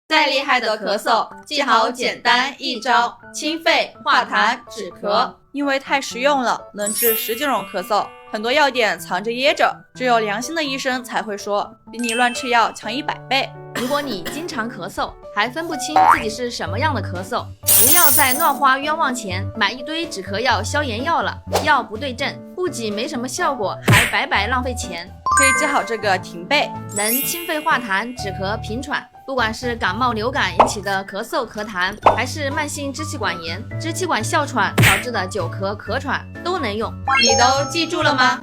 再厉害的咳嗽，记好简单一招：清肺化痰止咳。因为太实用了，能治10几种咳嗽，很多药店藏着掖着，只有良心的医生才会说，比你乱吃药强100倍。如果你经常咳嗽，还分不清自己是什么样的咳嗽，不要在乱花冤枉钱买一堆止咳药、消炎药了，药不对症，不仅没什么效果，还白白浪费钱。可以记好这个停背，能清肺化痰、止咳平喘。不管是感冒、流感引起的咳嗽、咳痰，还是慢性支气管炎、支气管哮喘导致的久咳、咳喘，都能用。你都记住了吗？